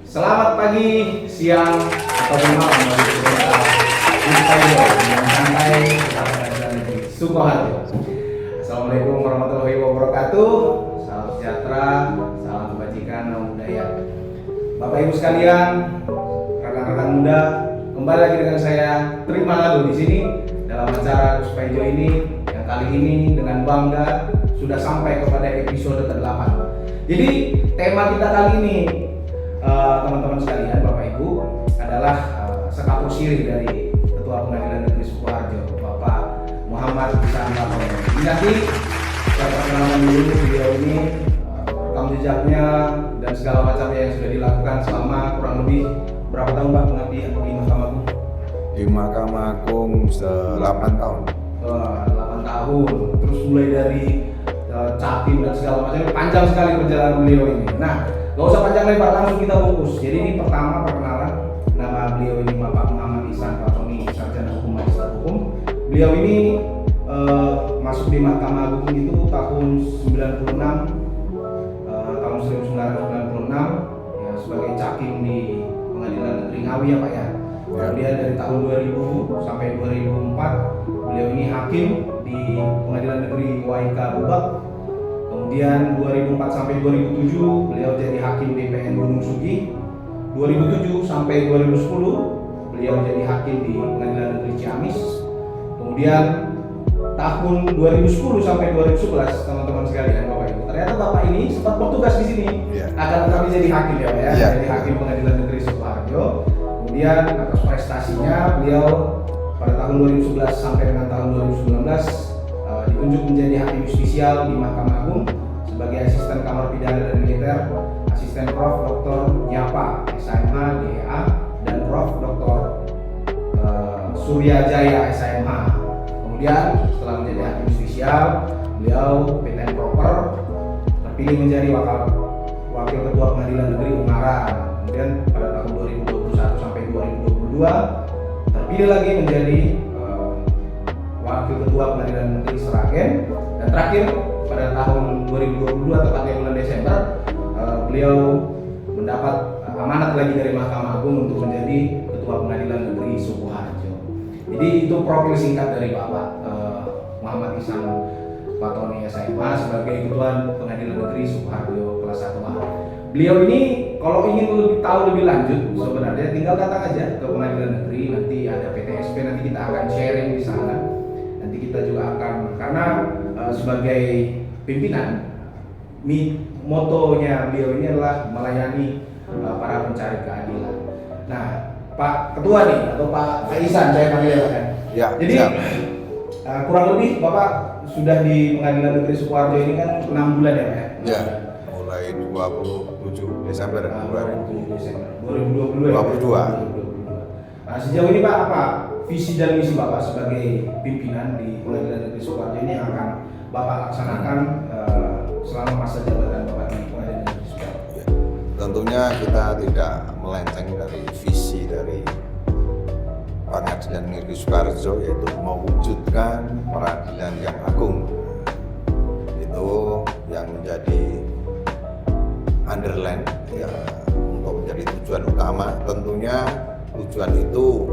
Selamat pagi, siang, atau malam bagi pemirsa Instagram yang santai bersama Pengadilan Negeri Sukoharjo. Assalamualaikum warahmatullahi wabarakatuh. Salam sejahtera, salam kebajikan, nama budaya. Bapak Ibu sekalian, rekan-rekan muda, kembali lagi dengan saya Terima Lalu di sini dalam acara Kuspa Ijo ini yang kali ini dengan bangga sudah sampai kepada episode ke-8. Jadi tema kita kali ini teman-teman sekalian, Bapak Ibu, adalah sekapur siri dari Ketua Pengadilan Negeri Sukoharjo, Bapak Muhammad Ihsan Fatoni. Nanti saya perkenalkan dulu beliau ini, rekam jejaknya dan segala macamnya yang sudah dilakukan selama kurang lebih berapa tahun Pak mengabdi di Mahkamah Agung? Di Mahkamah Agung 8 tahun. 8 tahun. Terus mulai dari capim dan segala macamnya, panjang sekali perjalanan beliau ini. Nah, gak usah panjang lebar, langsung kita fokus. Jadi ini pertama perkenalan, nama beliau ini Bapak Muhammad Ihsan Fatoni, sarjana hukum magister hukum. Beliau ini masuk di Mahkamah Agung itu tahun 96, tahun 1996 ya, sebagai cakim di Pengadilan Negeri Ngawi ya Pak ya. Kemudian dari tahun 2000 sampai 2004 beliau ini hakim di Pengadilan Negeri Waika Bubak. Kemudian 2004 sampai 2007 beliau jadi hakim di PN Gunung Sugi. 2007 sampai 2010 beliau jadi hakim di Pengadilan Negeri Ciamis. Kemudian tahun 2010 sampai 2011 teman-teman sekalian, Bapak Ibu, ternyata Bapak ini sempat bertugas di sini. Akan kami jadi hakim ya Pak ya, jadi hakim Pengadilan Negeri Sukoharjo. Kemudian atas prestasinya beliau pada tahun 2011 sampai dengan tahun 2019 ditunjuk menjadi hakim justisial di Mahkamah Agung sebagai asisten Kamar Pidana dan Militer, asisten Prof. Dr. Nyapa, SMH, DEA, dan Prof. Dr. Surya Jaya, SMH. Kemudian setelah menjadi hakim justisial, beliau PTN Proper terpilih menjadi wakil ketua Pengadilan Negeri Ungaran. Kemudian pada tahun 2021 sampai 2022 terpilih lagi menjadi wakil ketua Pengadilan Negeri Seragen, dan terakhir pada tahun 2022 tepatnya bulan Desember beliau mendapat amanat lagi dari Mahkamah Agung untuk menjadi ketua Pengadilan Negeri Sukoharjo. Jadi itu profil singkat dari Bapak Muhammad Ihsan Fatoni SMH sebagai ketua Pengadilan Negeri Sukoharjo kelas 1A. Beliau ini kalau ingin tahu lebih lanjut sebenarnya tinggal datang aja ke Pengadilan Negeri, nanti ada PTSP, nanti kita akan sharing di sana. Nanti kita juga akan, karena sebagai pimpinan, motonya beliau ini adalah melayani para pencari keadilan. Nah, Pak Ketua nih atau Pak Ihsan saya panggil kan. Ya. Jadi kurang lebih Bapak sudah di Pengadilan Negeri Sukoharjo ini kan 6 bulan ya Pak ya? Ya. Mulai 27 Desember 2022. Nah, sejauh ini Pak, apa visi dan misi Bapak sebagai pimpinan di Pengadilan Negeri Sukoharjo ini yang akan Bapak laksanakan selama masa jabatan Bapak di Pengadilan Negeri Sukoharjo? Tentunya kita tidak melenceng dari visi dari Pengadilan Negeri Sukoharjo, yaitu mewujudkan peradilan yang agung. Itu yang menjadi underline ya, untuk menjadi tujuan utama. Tentunya tujuan itu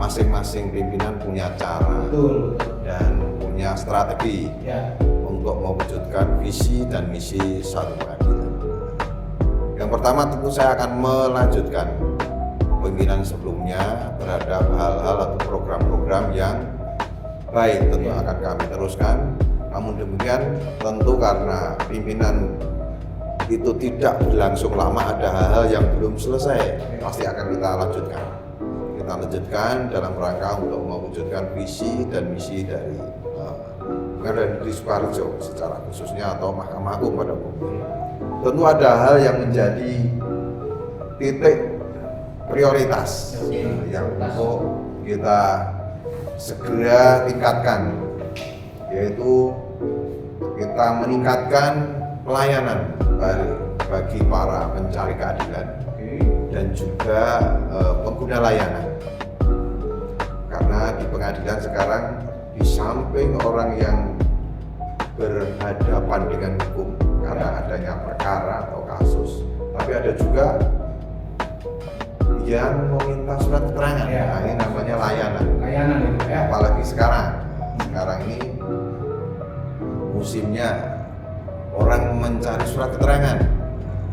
masing-masing pimpinan punya cara dan punya strategi untuk mewujudkan visi dan misi satu pengadilan. Yang pertama tentu saya akan melanjutkan pimpinan sebelumnya terhadap hal-hal atau program-program yang baik, tentu akan kami teruskan. Namun demikian tentu karena pimpinan itu tidak berlangsung lama, ada hal-hal yang belum selesai, pasti akan kita lanjutkan. Kita lanjutkan dalam rangka untuk mewujudkan visi dan misi dari Pengadilan Negeri Sukoharjo secara khususnya atau Mahkamah Agung pada umumnya. Tentu ada hal yang menjadi titik prioritas yang untuk kita segera tingkatkan, yaitu kita meningkatkan pelayanan bagi para pencari keadilan dan juga pengguna layanan. Karena di pengadilan sekarang di samping orang yang berhadapan dengan hukum karena adanya perkara atau kasus, tapi ada juga yang meminta surat keterangan. Ya. Nah, ini namanya layanan. Layanan itu ya. Apalagi sekarang ini musimnya orang mencari surat keterangan.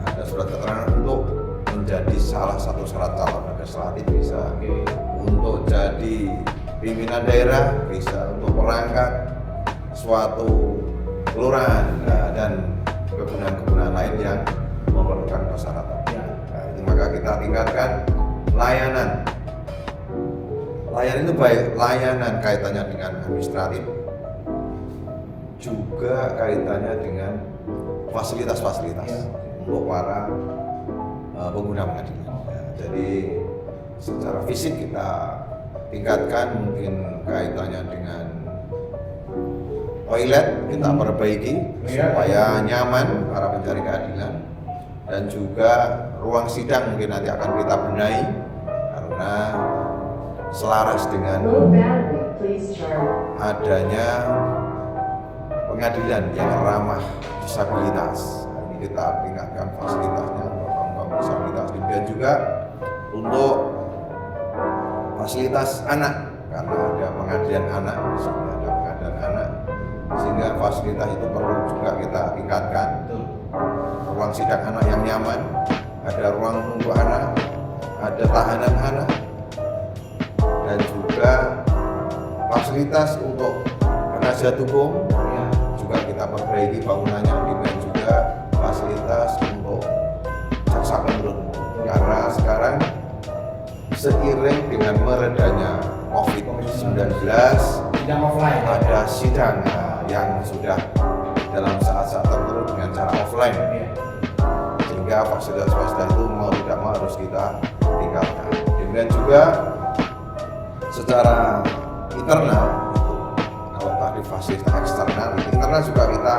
Ada surat keterangan untuk menjadi salah satu syarat calon legislatif bisa, untuk jadi pimpinan daerah bisa, untuk perangkat suatu kelurahan dan kegunaan-kegunaan lain yang memerlukan persyaratan. Nah, itu maka kita tingkatkan layanan. Layanan itu baik layanan kaitannya dengan administratif, juga kaitannya dengan fasilitas-fasilitas untuk para pengguna pengadilan. Jadi secara fisik kita tingkatkan, mungkin kaitannya dengan toilet kita perbaiki supaya nyaman para pencari keadilan, dan juga ruang sidang mungkin nanti akan kita benahi karena selaras dengan adanya pengadilan yang ramah disabilitas. Ini kita tingkatkan fasilitasnya untuk kaum disabilitas, dan juga untuk fasilitas anak karena ada pengadilan anak, sehingga fasilitas itu perlu juga kita tingkatkan. Ruang sidang anak yang nyaman, ada ruang tunggu anak, ada tahanan anak, dan juga fasilitas untuk penasihat hukum juga kita perbaiki bangunannya, dengan juga fasilitas untuk jaksa penuntut. Karena sekarang seiring dengan meredanya COVID-19, sidang offline ada sidang yang sudah dalam saat-saat tertentu dengan cara offline, sehingga fasilitas-fasilitas itu mau tidak mau harus kita tingkatkan. Kemudian juga secara internal, kalau tadi fasilitas eksternal, internal juga kita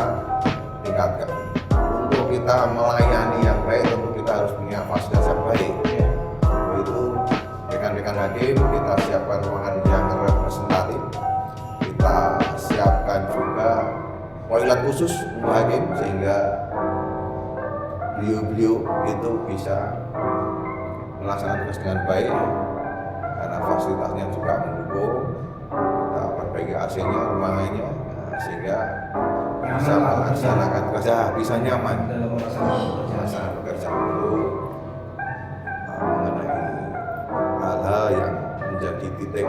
tingkatkan. Untuk kita melayani yang baik, tentu kita harus punya fasilitas yang baik. Itu rekan-rekan hakim kita siapkan ruangan yang representatif, kita siapkan juga toilet khusus untuk hakim sehingga beliau-beliau itu bisa melaksanakan tugas dengan baik, karena fasilitasnya juga mendukung. Kita perbaiki AC-nya, ruangannya, sehingga bisa melaksanakan kerja, bisa nyaman dalam melaksanakan pekerjaan itu. Mengenai hal-hal yang menjadi titik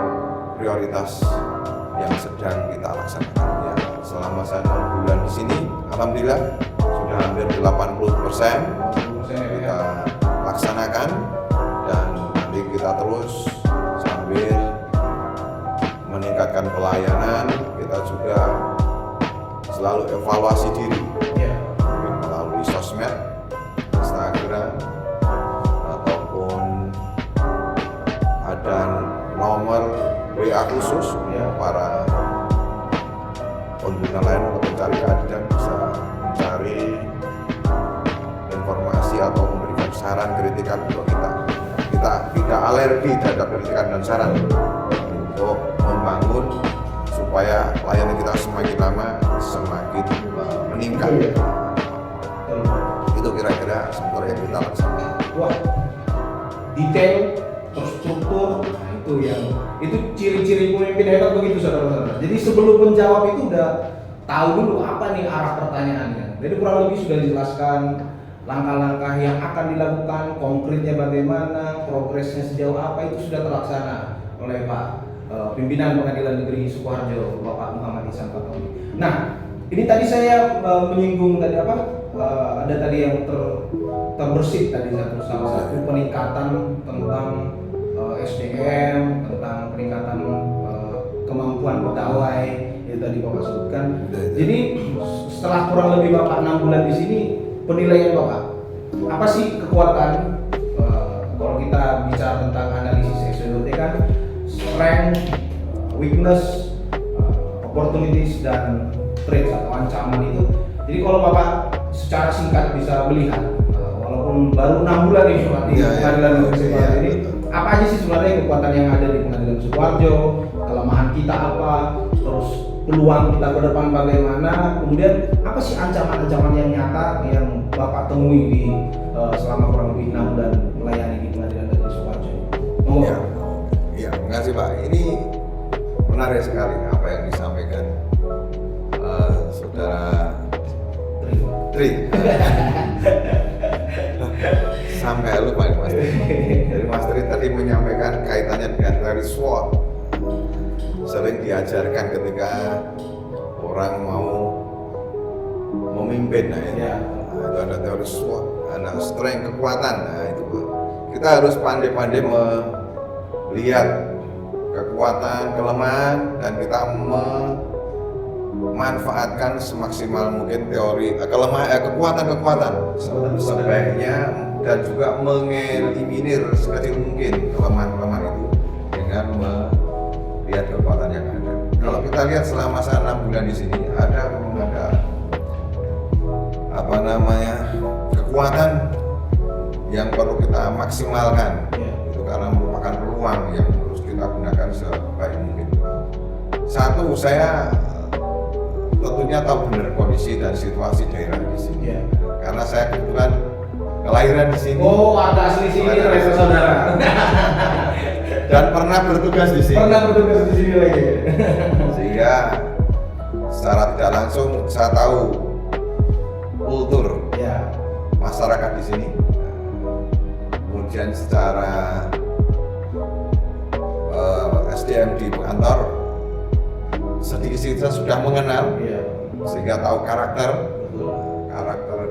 prioritas yang sedang kita laksanakan. Ya, selama 1 bulan di sini, alhamdulillah sudah hampir 80% kita laksanakan, dan nanti kita terus sambil meningkatkan pelayanan. Kita juga selalu evaluasi diri, mungkin melalui sosmed, Instagram, ataupun ada nomor WA khusus para pengguna lain untuk mencari keadilan, bisa mencari informasi atau memberikan saran kritikan untuk kita. Kita tidak alergi terhadap kritikan dan saran, untuk membangun supaya layanan kita semakin lama semakin meningkat. Itu kira-kira sebetulnya yang kita laksanakan. Wah, detail, terstruktur, itu ciri-ciri pemimpin hebat begitu, saudara-saudara. Jadi sebelum menjawab itu udah tahu dulu apa nih arah pertanyaannya. Jadi kurang lebih sudah dijelaskan langkah-langkah yang akan dilakukan, konkretnya bagaimana, progresnya sejauh apa, itu sudah terlaksana oleh Pak Pimpinan Pengadilan Negeri Sukoharjo, Bapak Muhammad Ihsan Fatoni. Nah, ini tadi saya menyinggung tadi ada tadi yang terbersih tadi salah satu peningkatan tentang SDM, tentang peningkatan kemampuan pegawai, itu tadi Bapak sebutkan. Jadi setelah kurang lebih Bapak 6 bulan di sini, penilaian Bapak, apa sih kekuatan kalau kita bicara tentang analisis SWOT kan, strength, weakness, opportunities, dan threats atau ancaman itu. Jadi kalau Bapak secara singkat bisa melihat, walaupun baru 6 bulan ini Pak di Pengadilan Negeri Sukoharjo ini, apa aja sih sebenarnya kekuatan yang ada di Pengadilan Sukoharjo, kelemahan kita apa, terus peluang kita ke depan bagaimana, kemudian apa sih ancaman-ancaman yang nyata yang Bapak temui di selama kurang lebih 6 bulan melayani di Pengadilan Negeri Sukoharjo? monggo. Ya, terima kasih Pak. Ini menarik sekali apa yang disampaikan saudara Tri. Sampai lupa nih Mas Tri. Jadi Mas Tri tadi menyampaikan kaitannya dengan teori SWOT. Sering diajarkan ketika orang mau memimpin, nah itu ada teori SWOT, ada strength, kekuatan. Nah itu kita harus pandai-pandai melihat kekuatan, kelemahan, dan kita memanfaatkan semaksimal mungkin teori kekuatan sebaiknya, dan juga mengeliminir sekecil mungkin kelemahan-kelemahan itu dengan melihat kekuatan yang ada. Kalau kita lihat selama saya 6 bulan di sini memang ada kekuatan yang perlu kita maksimalkan. Itu karena merupakan peluang yang harus kita gunakan sebaik mungkin. Satu, saya tentunya tahu benar kondisi dan situasi daerah di sini. Karena saya kebetulan kelahiran di sini. Oh, warga asli sini ternyata saudara. Dan pernah bertugas di sini. Lagi. Sehingga secara tidak langsung saya tahu kultur masyarakat di sini. Kemudian secara SDM di kantor sedikit-sedikit saya sudah mengenal, sehingga tahu karakter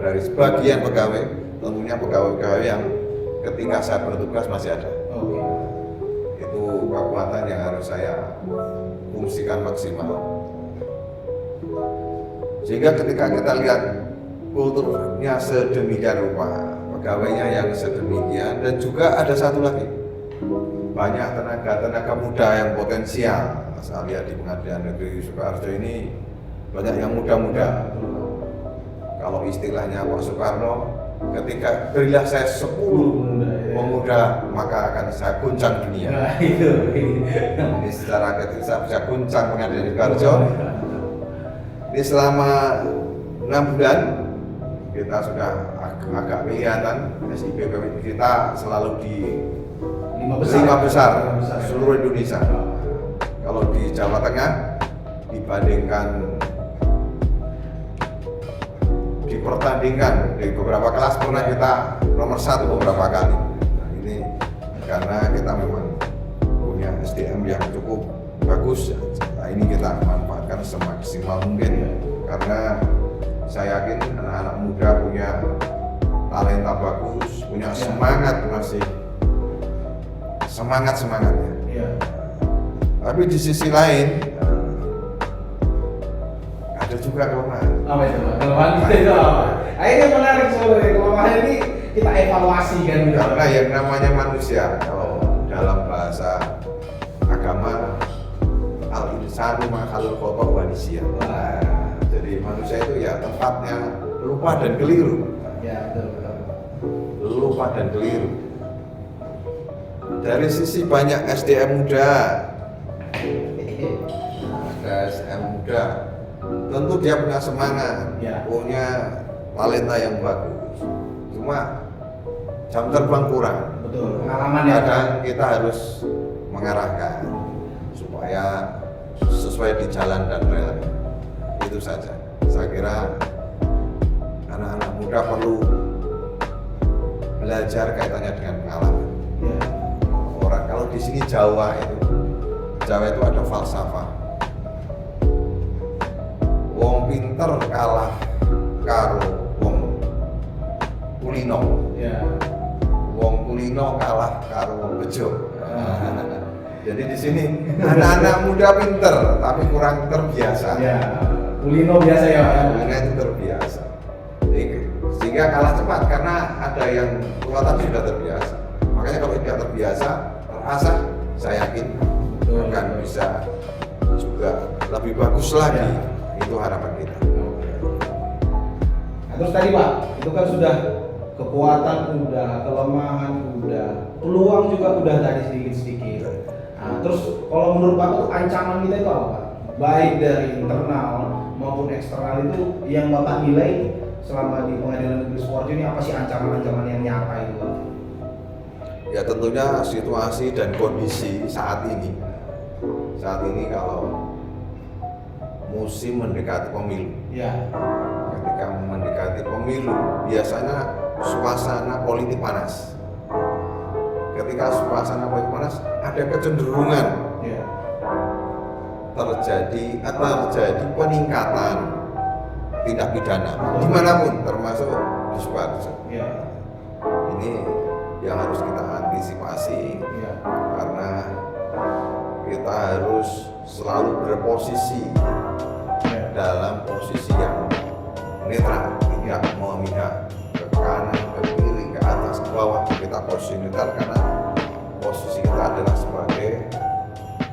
dari sebagian pegawai, tentunya pegawai-pegawai yang ketika saya bertugas masih ada. Itu kekuatan yang harus saya fungsikan maksimal. Sehingga ketika kita lihat kulturnya sedemikian rupa, pegawainya yang sedemikian, dan juga ada satu lagi, banyak tenaga muda yang potensial. Saya lihat di Pengadilan Negeri Sukoharjo ini banyak yang muda-muda. Kalau istilahnya Pak Soekarno, ketika berilah saya 10 pemuda, maka akan saya guncang dunia. Ini secara ketika saya bisa guncang Pengadilan Sukoharjo. Ini selama 6 bulan kita sudah agak kelihatan SIP kita selalu di 5 besar seluruh Indonesia. Kalau di Jawa Tengah dipertandingkan di beberapa kelas pernah kita nomor 1 beberapa kali. Nah, ini karena kita memang punya SDM yang cukup bagus. Nah, ini kita manfaatkan semaksimal mungkin, karena saya yakin anak-anak muda punya talenta bagus, punya semangat, masih semangatnya. Tapi di sisi lain ada juga kelemahan. Apa itu? Kelemahan itu apa? Ini menarik sebenarnya, kelemahan ini kita evaluasi kan. Karena yang namanya manusia, kalau dalam bahasa agama, al-insanu ma khalaqahu khata' wa nisyan. Jadi manusia itu ya tempatnya lupa dan keliru. Betul. Lupa dan keliru. Dari sisi banyak SDM muda, tentu dia punya semangat, punya talenta yang bagus. Cuma jam terbang kurang. Betul. Pengalaman kadang kita harus mengarahkan supaya sesuai di jalan dan rel. Itu saja. Saya kira anak-anak muda perlu belajar kaitannya dengan pengalaman. Orang kalau di sini Jawa itu ada falsafah. Wong pinter kalah karo wong kulino. Wong kulino kalah karo wong bejo. Jadi di sini anak-anak muda pinter tapi kurang terbiasa. Kulino biasa ya. Kulino itu terbiasa. Sehingga kalah cepat karena ada yang tua tapi sudah terbiasa. Makanya kalau tidak terbiasa, terasah, saya yakin akan bisa juga lebih bagus lagi. Itu harapan kita. Terus tadi Pak, itu kan sudah kekuatan udah, kelemahan udah, peluang juga udah tadi sedikit-sedikit. Nah, terus kalau menurut Pak itu ancaman kita itu apa Pak? Baik dari internal maupun eksternal, itu yang Bapak nilai selama di Pengadilan Negeri Sukoharjo ini apa sih ancaman-ancaman yang nyata itu Pak? Ya tentunya situasi dan kondisi saat ini kalau musim mendekati pemilu, ketika mendekati pemilu biasanya suasana politik panas. Ketika suasana politik panas ada kecenderungan terjadi peningkatan tindak pidana dimanapun, termasuk di Sukoharjo. Ini yang harus kita antisipasi, karena kita harus selalu berposisi dalam posisi yang netral, tidak memihak ke kanan, ke kiri, ke atas, ke bawah. Kita posisi netral karena posisi kita adalah sebagai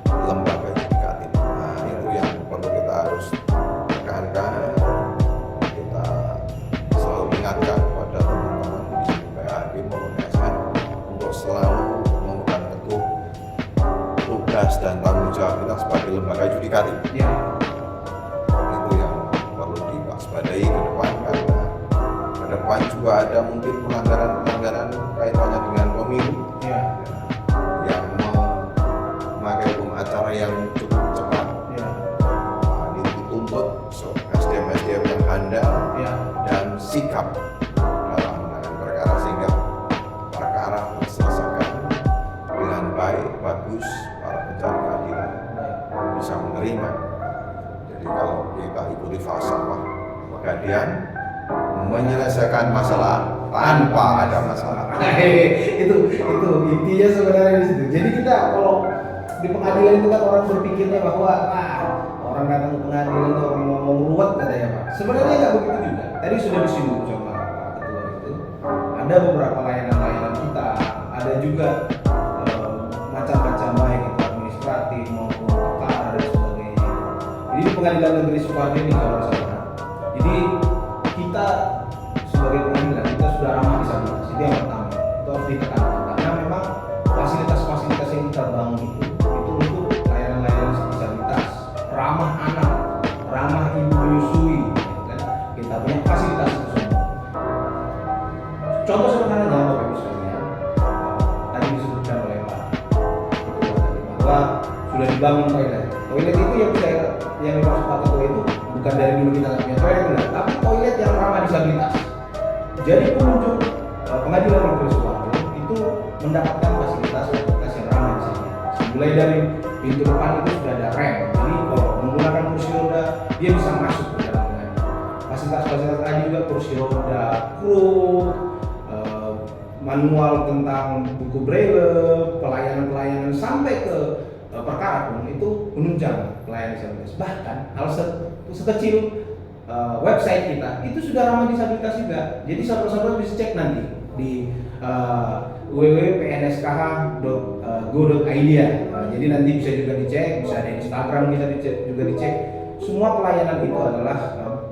lembaga yudikatif. Nah, itu yang perlu kita harus tekankan. Kita selalu ingatkan kepada teman-teman di PAD maupun ASN untuk selalu memegang teguh tugas dan tanggung jawab kita sebagai lembaga yudikatif. Itu yang perlu diwaspadai ke depan, karena ke depan juga ada mungkin pelanggaran kaitannya dengan pemilu yang memakai hukum acara yang cukup cepat. Ini dituntut SDM yang handal dan sikap dalam menangani perkara, sehingga perkara diselesaikan dengan baik, bagus, para pencari keadilan bisa menerima. Jadi kalau kita ikuti falsafah Pegadian, menyelesaikan masalah tanpa ada masalah. itu intinya sebenarnya di situ. Jadi kita kalau di pengadilan itu kan orang berpikirnya bahwa orang datang ke pengadilan itu orang ngomong ruwet katanya Pak. Sebenarnya nggak begitu juga. Tadi sudah disinggung sama Pak Ketua itu, ada beberapa layanan kita, ada juga macam-macam baik itu administratif maupun perkara dan sebagainya. Jadi di Pengadilan Negeri Sukoharjo ini kalau saudara, jadi kita sebagai pengadilan kita sudah ramah disabilitas, itu yang pertama, itu harus ditekankan karena memang fasilitas-fasilitas yang kita bangun itu untuk layanan-layanan disabilitas, ramah anak, ramah ibu menyusui, kan? Kita punya fasilitas itu semua. Contoh sederhananya Bapak Ibu sekalian, tadi disebutkan oleh Pak bahwa sudah dibangun toilet. Toilet itu yang dimaksud Pak Ketua itu bukan dari dulu kita nggak punya toilet, enggak, tapi toilet yang ramah disabilitas. Jadi pengunjung Pengadilan Negeri Sukoharjo itu mendapatkan fasilitas yang ramah disabilitas. Mulai dari pintu depan itu sudah ada rem, jadi kalau menggunakan kursi roda dia bisa masuk ke dalam pengadilan. Fasilitas lain juga kursi roda, kruk, manual tentang buku braille, pelayanan sampai ke perkara pun itu menunjang pelayanan disabilitas. Bahkan hal sekecil website kita itu sudah ramah disabilitas juga. Jadi saudara-saudara bisa cek nanti di www.pnskh.go.id ya. Jadi nanti bisa juga dicek, bisa di Instagram kita juga dicek. Semua pelayanan itu adalah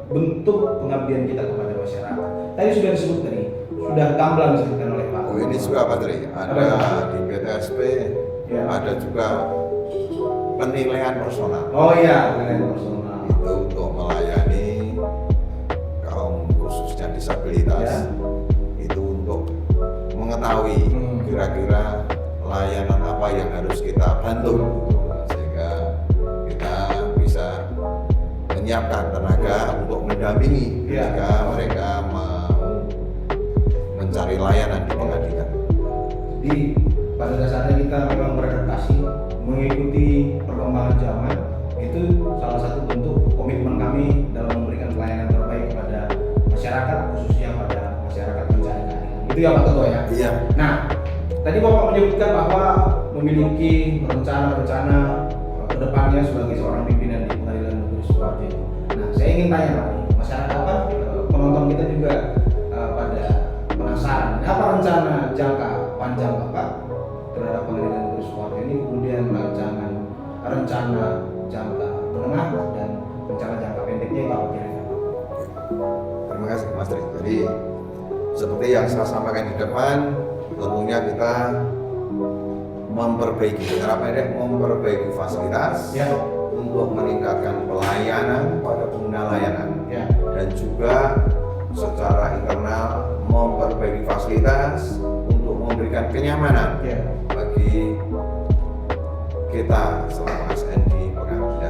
bentuk pengabdian kita kepada masyarakat. Tadi sudah disebut tadi, sudah gamblang disebutkan oleh Pak. Ini juga apa tadi? Ada di PTSP, ada juga penilaian personal. Penilaian personal. Itu untuk melayani kaum khususnya disabilitas. Itu untuk mengetahui kira-kira layanan apa yang harus kita bantu, sehingga kita bisa menyiapkan tenaga untuk mendampingi jika mereka mencari layanan di pengadilan. Jadi pada dasarnya kita memang beradaptasi, mengikuti perkembangan zaman. Itu salah satu bentuk komitmen kami dalam memberikan pelayanan terbaik kepada masyarakat, khususnya pada masyarakat pencari keadilan. Itu ya Pak Ketua ya. Iya. Nah, tadi Bapak menyebutkan bahwa memiliki rencana-rencana ke depannya sebagai seorang pimpinan di Pengadilan Negeri Sukoharjo. Nah, saya ingin tanya Pak, masyarakat Pak, penonton kita juga pada penasaran, apa rencana jangka panjang Bapak terhadap Pengadilan Negeri Sukoharjo ini, kemudian rencana jangka menengah dan rencana jangka pendeknya itu apa kira-kira? Terima kasih Mas Tri. Jadi seperti yang saya sampaikan di depan, tentunya kita memperbaiki fasilitas untuk meningkatkan pelayanan pada pengguna layanan, dan juga secara internal memperbaiki fasilitas untuk memberikan memberikan kenyamanan bagi kita selama ASN di pengadilan.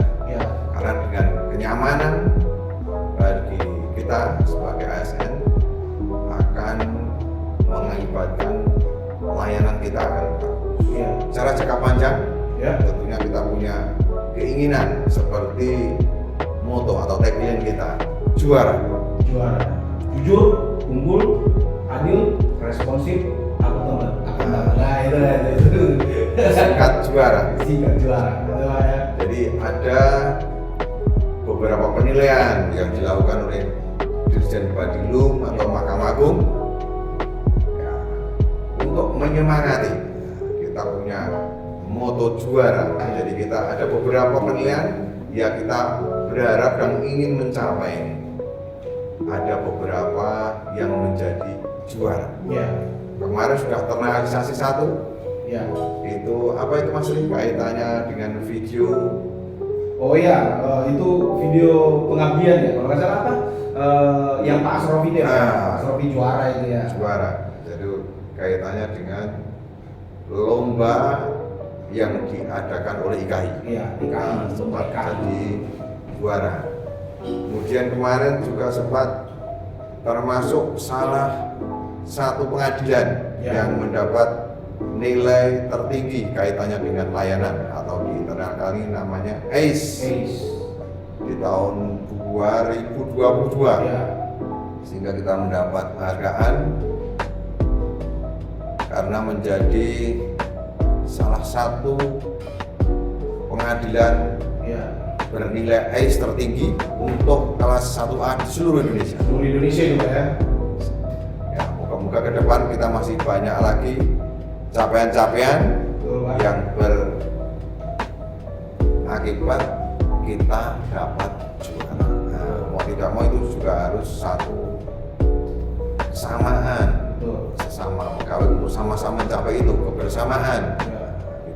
Karena dengan kenyamanan bagi kita sebagai ASN akan mengakibatkan layanan kita akan secara jangka panjang. Tentunya kita punya keinginan seperti moto atau tagline kita, juara, jujur, unggul, adil, responsif, akuntabel. Nah itu singkat juara. Jadi ada beberapa penilaian yang dilakukan oleh Dirjen Badilum atau Mahkamah Agung ya, untuk menyemangati kita punya moto juara. Jadi kita ada beberapa penilaian ya, kita berharap dan ingin mencapai. Ada beberapa yang menjadi juara. Kemarin sudah terrealisasi satu. Itu apa itu Mas Ri? Kaitannya dengan video. Itu video pengabdian ya. Kalau nggak salah apa? Yang Pak Asrofi dia. Pak Asrofi juara itu ya. Juara. Jadi kaitannya dengan lomba yang diadakan oleh IKI. IKI. Sempat jadi juara. Kemudian kemarin juga sempat termasuk salah satu pengadilan yang mendapat nilai tertinggi kaitannya dengan layanan atau di internal kali namanya ACE di tahun 2022 sehingga kita mendapat penghargaan karena menjadi salah satu pengadilan bernilai ACE tertinggi untuk kelas 1A di seluruh Indonesia. Seluruh Indonesia juga ya. Moga-moga ke depan kita masih banyak lagi capaian-capaian yang berakibat kita dapat juara. Mau tidak mau itu juga harus satu kesamaan, sesama pegawai untuk sama-sama mencapai itu, kebersamaan.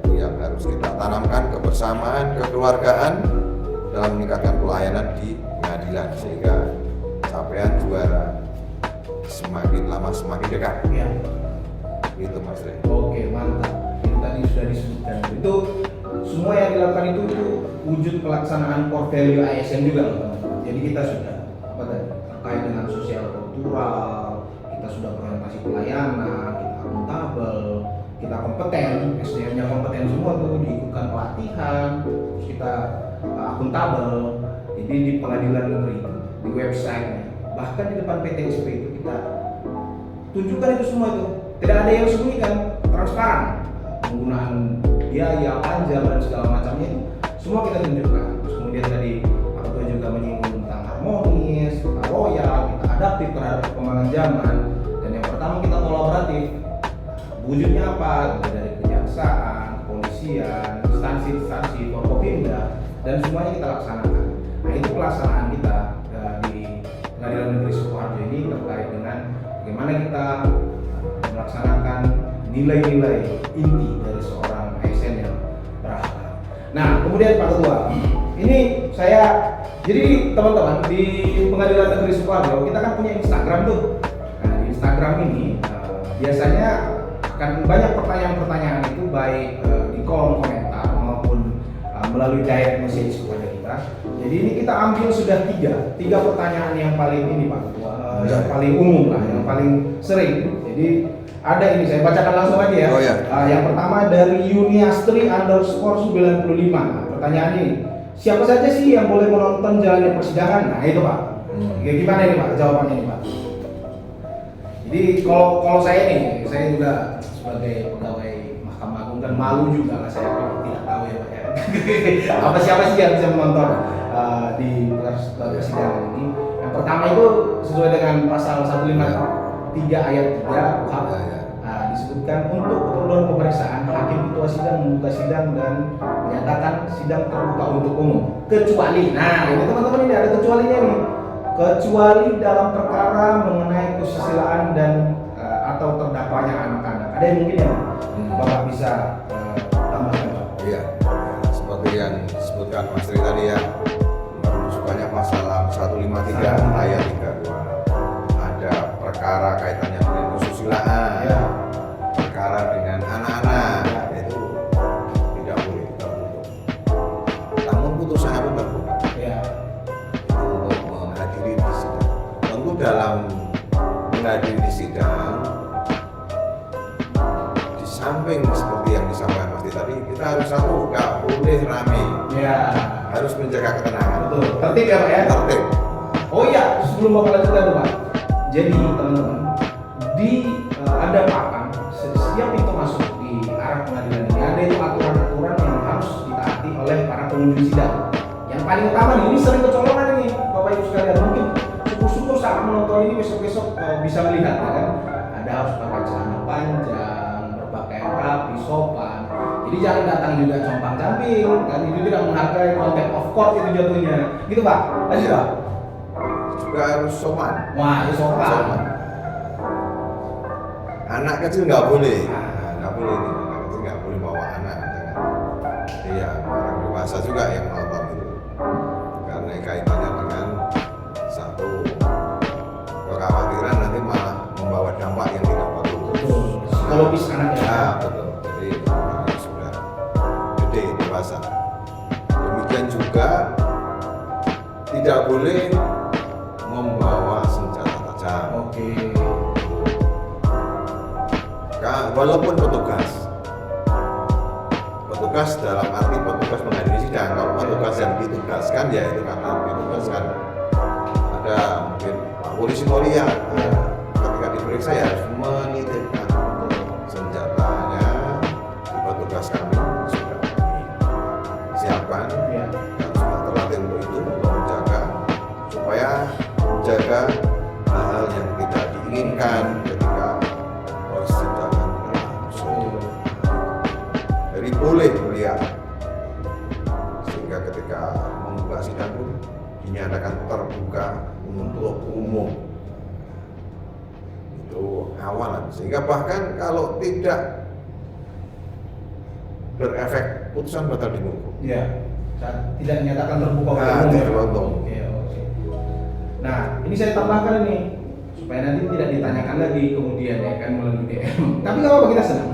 Itu yang harus kita tanamkan, kebersamaan, kekeluargaan dalam meningkatkan pelayanan di pengadilan sehingga capaian juara semakin lama semakin dekat. Gitu Mas Rey. Oke, mantap. Itu tadi sudah disebutkan. Itu semua yang dilakukan itu wujud pelaksanaan core value ASN juga, teman-teman. Jadi kita sudah terkait dengan sosial kultural, kita sudah berorientasi pelayanan, kita akuntabel, kita kompeten, SDM-nya kompeten semua tuh, diikutkan pelatihan, terus kita akuntabel. Jadi di pengadilan negeri itu, di website, bahkan di depan PTSP itu kita tunjukkan itu semua itu. Tidak ada yang sembunyikan, transparan. Penggunaan biaya, pajak dan segala macamnya itu semua kita tunjukkan. Terus kemudian tadi aku juga menyinggung tentang harmonis, kita loyal, kita adaptif terhadap perkembangan zaman. Dan yang pertama kita kolaboratif. Wujudnya apa? Dari kejaksaan, kepolisian, instansi-instansi, Forkopimda, dan semuanya kita laksanakan. Nah itu pelaksanaan kita di Pengadilan Negeri Sukoharjo ini terkait dengan bagaimana kita melaksanakan nilai-nilai inti dari seorang ASN yang berakhlak. Nah, kemudian Pak Ketua, ini saya jadi teman-teman di Pengadilan Negeri Sukoharjo kita kan punya Instagram tuh. Nah, di Instagram ini biasanya akan banyak pertanyaan-pertanyaan itu baik di kolom komentar maupun melalui direct message kepada kita. Jadi ini kita ambil sudah tiga pertanyaan yang paling ini Pak Ketua, yang paling umum lah, yang paling sering. Jadi ada ini, saya bacakan langsung aja ya. Yang pertama dari Yuniastri_95. Pertanyaan ini, siapa saja sih yang boleh menonton jalannya persidangan? Nah itu Pak. Gimana ini Pak jawabannya ini Pak? Jadi kalau saya nih, saya juga sebagai pegawai Mahkamah Agung kan malu juga lah saya kalau tidak tahu ya Pak ya. Apa siapa sih yang bisa menonton di persidangan ini? Yang pertama itu sesuai dengan pasal 153 ayat 3 KUHP disebutkan untuk keperluan pemeriksaan hakim ketua sidang membuka sidang dan menyatakan sidang terbuka untuk umum kecuali, nah ini teman-teman ini ada kecualinya nih, kecuali dalam perkara mengenai kesusilaan dan atau terdakwanya anak-anak. Ada yang mungkin ya Bapak bisa tambahkan Pak? Iya, seperti yang disebutkan Mas Tri tadi ya, merujukannya pasal 153 ayat 32. Ada perkara kaitannya dengan kesusilaan, perkara dalam menghadiri sidang, di samping seperti yang disampaikan Mas tadi, kita harus satu, nggak boleh rame. Ya. Harus menjaga ketenangan. Betul. Tertib ya Pak ya? Tertib. Oh iya, sebelum Bapak lanjutkan tuh Pak. Jadi teman-teman, ada papan setiap pintu masuk di arah pengadilan ini ada itu aturan-aturan yang harus ditaati oleh para pengunjung sidang. Yang paling utama nih, ini sering kecolongan ini Bapak Ibu sekalian. Mungkin syukur-syukur saat menonton ini besok-besok bisa melihat ya kan. Ada harus pakai celana panjang, berpakaian rapi, sopan. Jadi jangan datang juga compang-camping, kan itu tidak menghargai contempt of court itu jatuhnya. Gitu Pak. Lanjut Pak. Juga harus sopan. Wah, itu sopan. Anak kecil nggak boleh, nggak boleh nih, anak kecil nggak boleh bawa anak. Iya, orang dewasa juga yang nonton itu, karena kaitannya dengan satu kekhawatiran nanti malah membawa dampak yang tidak bagus. Betul. Psikologis anak ya. Nah, betul. Jadi orangnya sudah gede, dewasa. Demikian juga tidak boleh membawa senjata tajam. Oke. Walaupun petugas dalam arti petugas menghadiri sidang, kalau petugas yang ditugaskan ya itu karena ditugaskan ada mungkin Pak Polisi Mulia, ketika diperiksa ya harus menitipkan senjatanya di petugas kami sudah kami siapkan dan sudah terlatih untuk itu, untuk menjaga supaya menjaga hal-hal yang tidak diinginkan ketika persidangan berlangsung. Jadi boleh melihat, sehingga ketika membuka sidang pun dinyatakan terbuka untuk umum. Itu awalan, sehingga bahkan kalau tidak berefek putusan batal demi hukum. Iya. Tidak dinyatakan terbuka untuk Nah, umum. terbuka untuk umum. Oke. Nah, ini saya tambahkan ini supaya nanti tidak ditanyakan lagi kemudian ya kan melalui DM. Tapi nggak apa-apa, kita senang.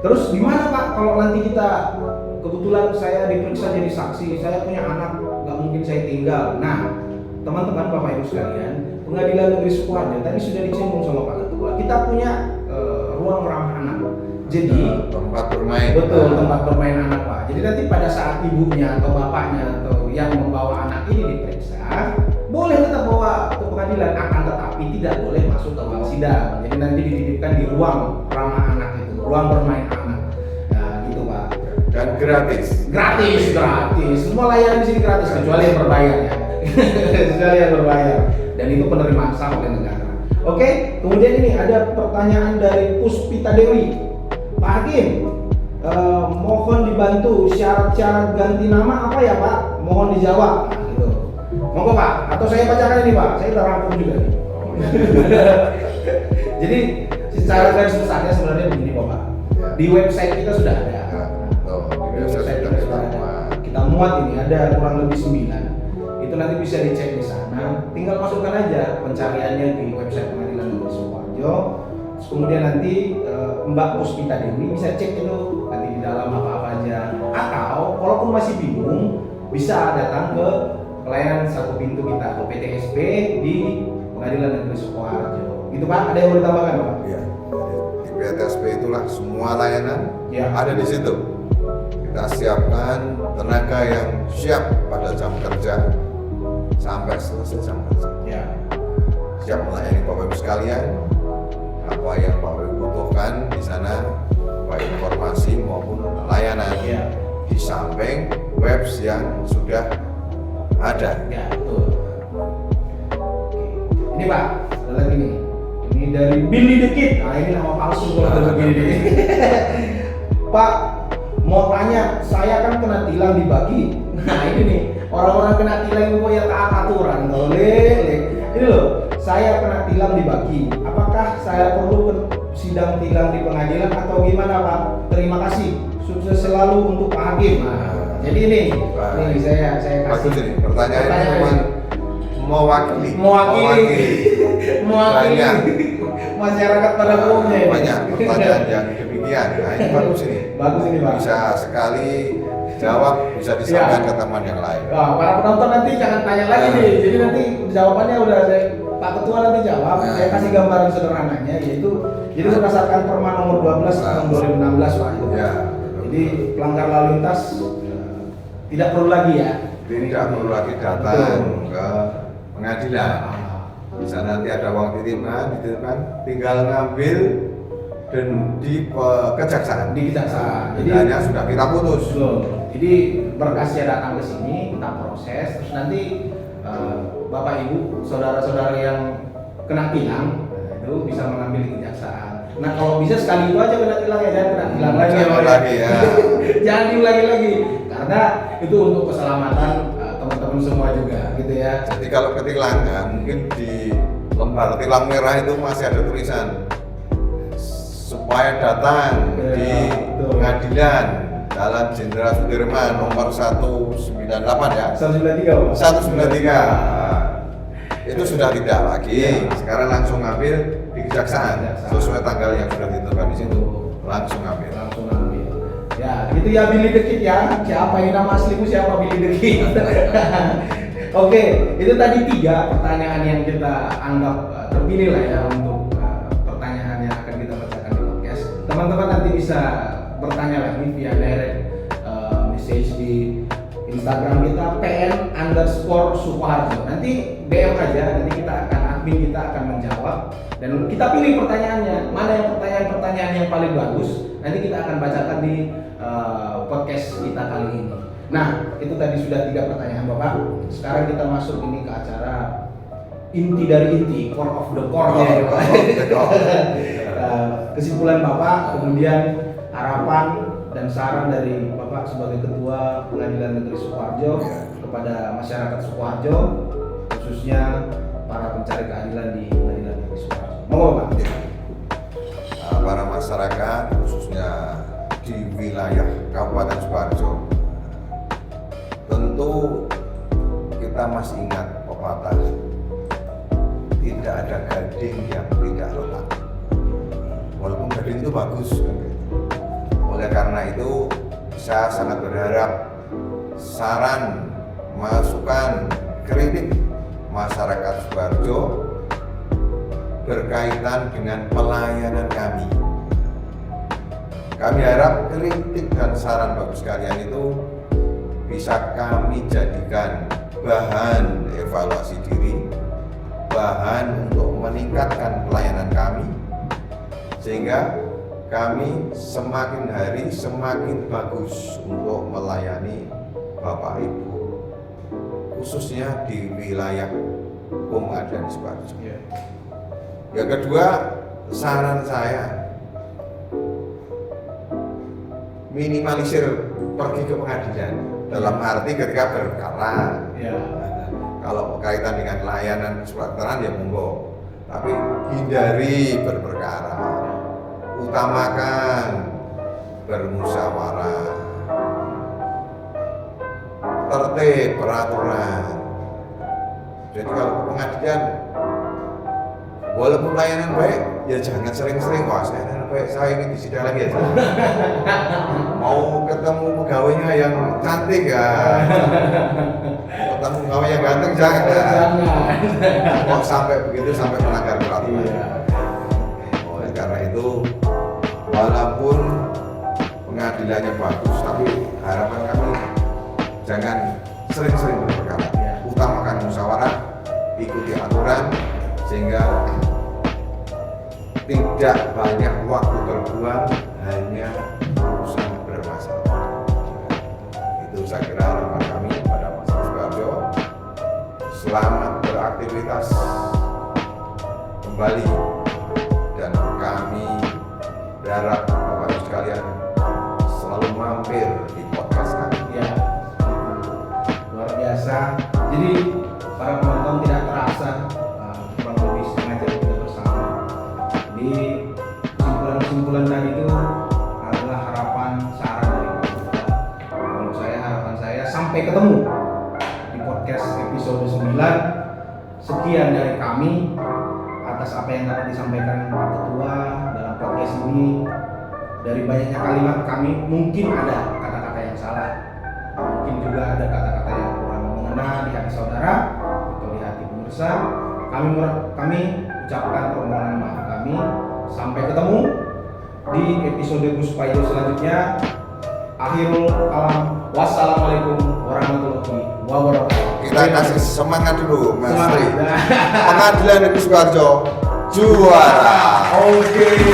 Terus gimana Pak kalau nanti kita kebetulan saya diperiksa jadi saksi, saya punya anak, nggak mungkin saya tinggal. Nah, teman-teman Bapak Ibu sekalian, Pengadilan Negeri Sukoharjo tadi sudah disinggung sama Pak Ketua. Kita punya ruang ramah anak. Jadi tempat bermain. Betul, tempat bermain anak Pak. Jadi nanti pada saat ibunya atau bapaknya atau yang membawa anak ini diperiksa, boleh tetap bawa ke pengadilan, akan tetapi tidak boleh masuk ke ruang sidang. Jadi nanti dititipkan di ruang ramah anak itu, ruang bermain anak. Nah, gitu Pak. Dan gratis. Gratis. Semua layanan di sini gratis kecuali yang berbayar ya. Kecuali yang berbayar. Dan itu penerimaan sah oleh negara. Oke, kemudian ini ada pertanyaan dari Puspita Dewi. Pak Hakim, mohon dibantu syarat-syarat ganti nama apa ya Pak? Mohon dijawab. Nah, gitu. Monggo Pak, atau saya bacakan ini Pak, saya udah rangkum juga nih. Jadi secara garis besarnya sebenarnya begini Bapak. Di website kita sudah ada. Di website kita sudah ada. Kita muat ini ada kurang lebih 9. Itu nanti bisa dicek di sana. Tinggal masukkan aja pencariannya di website Pengadilan Negeri Sukoharjo. Kemudian nanti Mbak Puspita Dewi bisa cek itu nanti di dalam apa-apa aja. Atau walaupun masih bingung bisa datang ke pelayanan satu pintu kita ke PTSP di Pengadilan Negeri Sukoharjo. Gitu Pak, ada yang mau ditambahkan Pak? Iya. Di PTSP itulah semua layanan ada di situ. Kita siapkan tenaga yang siap pada jam kerja sampai selesai jam kerja. Ya. Siap melayani Bapak Ibu sekalian. Apa yang Bapak Ibu butuhkan di sana, baik informasi maupun layanan, di samping webs yang sudah ada. Ya, betul. Ini Pak, ada lagi nih. Ini dari Billy the Kid. Nah, ini nama palsu kalau ada Billy the Kid. Pak, mau tanya, saya kan kena tilang dibagi. Nah, ini nih, orang-orang kena tilang itu ya taat aturan. Ini loh, saya kena tilang dibagi. Apakah saya perlu sidang tilang di pengadilan atau gimana Pak? Terima kasih. Sukses selalu untuk Pak Hakim. Nah, jadi ini saya kasih. Bagus ini. Pertanyaannya memang mewakili masyarakat pada umumnya ini. Banyak pertanyaan yang demikian. Nah, ini bagus ini. Bagus ini Pak. Bisa sekali jawab, bisa disampaikan ke teman yang lain. Nah, para penonton nanti jangan tanya lagi nih. Jadi nanti jawabannya udah saya Pak Ketua nanti jawab. Saya kasih gambaran sederhananya, yaitu jadi berdasarkan Perma nomor 12 tahun 2016 Pak. Ya. Jadi pelanggar lalu lintas tidak perlu lagi ya. Tidak perlu lagi datang ke pengadilan. Bisa nanti ada uang titipan, tinggal ngambil dan di kejaksaan. Di kejaksaan. Jadi hanya sudah kita putus. Betul. Jadi berkasnya datang ke sini, kita proses, terus nanti Bapak Ibu, saudara-saudara yang kena tilang itu bisa mengambil di kejaksaan. Nah kalau bisa sekali itu aja kena tilang ya, jangan kena tilang lagi. Jangan lagi ya. Jangan diulangi lagi, karena itu untuk keselamatan teman-teman semua juga, gitu ya. Jadi kalau ketilangan, mungkin di lembar tilang merah itu masih ada tulisan supaya datang di pengadilan Jalan Jenderal Sudirman nomor 198 ya. 193 Pak. 193. Itu sudah tidak lagi. Sekarang langsung ngambil di kejaksaan sesuai tanggal yang sudah ditentukan di situ. Langsung ngambil. Ya, gitu ya Billy the Kid ya. Siapa ini nama aslimu, siapa Billy the Kid? Oke, itu tadi 3 pertanyaan yang kita anggap terpilih lah ya untuk pertanyaan yang akan kita bacakan di podcast. Teman-teman nanti bisa bertanya lagi via direct message di Instagram kita @pn_sukoharjo. Nanti DM aja, nanti admin kita akan menjawab dan kita pilih pertanyaannya, mana yang pertanyaan yang paling bagus. Nanti kita akan bacakan di podcast kita kali ini. Nah, itu tadi sudah 3 pertanyaan Bapak. Sekarang kita masuk ini ke acara inti dari inti, core of the core ya. Kesimpulan Bapak, kemudian harapan dan saran dari Bapak sebagai Ketua Pengadilan Negeri Sukoharjo kepada masyarakat Sukoharjo, khususnya para pencari keadilan di Pengadilan Negeri Sukoharjo. Mau Bapak? Para masyarakat khususnya di wilayah Kabupaten Sukoharjo, tentu kita masih ingat pepatah tidak ada gading yang tidak retak. Walaupun gading itu bagus kan gitu. Oleh karena itu saya sangat berharap saran, masukan, kritik masyarakat Sukoharjo berkaitan dengan pelayanan kami. Kami harap kritik dan saran bagus kalian itu bisa kami jadikan bahan evaluasi diri, bahan untuk meningkatkan pelayanan kami, sehingga kami semakin hari semakin bagus untuk melayani Bapak Ibu, khususnya di wilayah Pengadilan Sukoharjo. Yang kedua, saran saya minimalisir pergi ke pengadilan dalam arti ketika berperkara. Kalau berkaitan dengan layanan kesejahteraan ya monggo, tapi hindari berperkara. Utamakan bermusyawarah, tertib, peraturan. Jadi kalau ke pengadilan, walaupun layanan baik, ya jangan sering-sering. Wah, layanan baik, saya ingin disidang lagi aja. Mau ketemu pegawainya yang cantik ya, ketemu pegawai yang ganteng jangan. Kok sampai begitu, sampai melanggar peraturan. Oleh karena itu, walaupun pengadilannya bagus, tapi harapan kami jangan sering-sering berperkara. Utamakan musyawarah, ikuti aturan, sehingga tidak banyak waktu terbuang hanya urusan bermasalah. Itu saya kira harapan kami pada masyarakat Sukoharjo. Selamat beraktivitas kembali, dan kami berharap Bapak Ibu sekalian selalu mampir di podcast kami. Ya, luar biasa. Jadi para penonton tidak terasa kurang lebih setengah jam kita bersama. Jadi kesimpulan tadi itu adalah harapan saran dari Pak Ketua. Kalau saya, harapan saya sampai ketemu di podcast episode 9. Sekian dari kami atas apa yang dapat disampaikan Pak Ketua dalam podcast ini. Dari banyaknya kalimat kami, mungkin ada kata-kata yang salah, mungkin juga ada kata-kata yang kurang mengena di hati saudara atau di hati pemirsa. kami ucapkan permohonan maaf kami. Sampai ketemu di episode Gus Paijo selanjutnya. Akhirul kalam, wassalamualaikum warahmatullahi wabarakatuh. Kita kasih semangat dulu, Mas Semangat. Tri. Pengadilan Gus Paijo juara. Oke.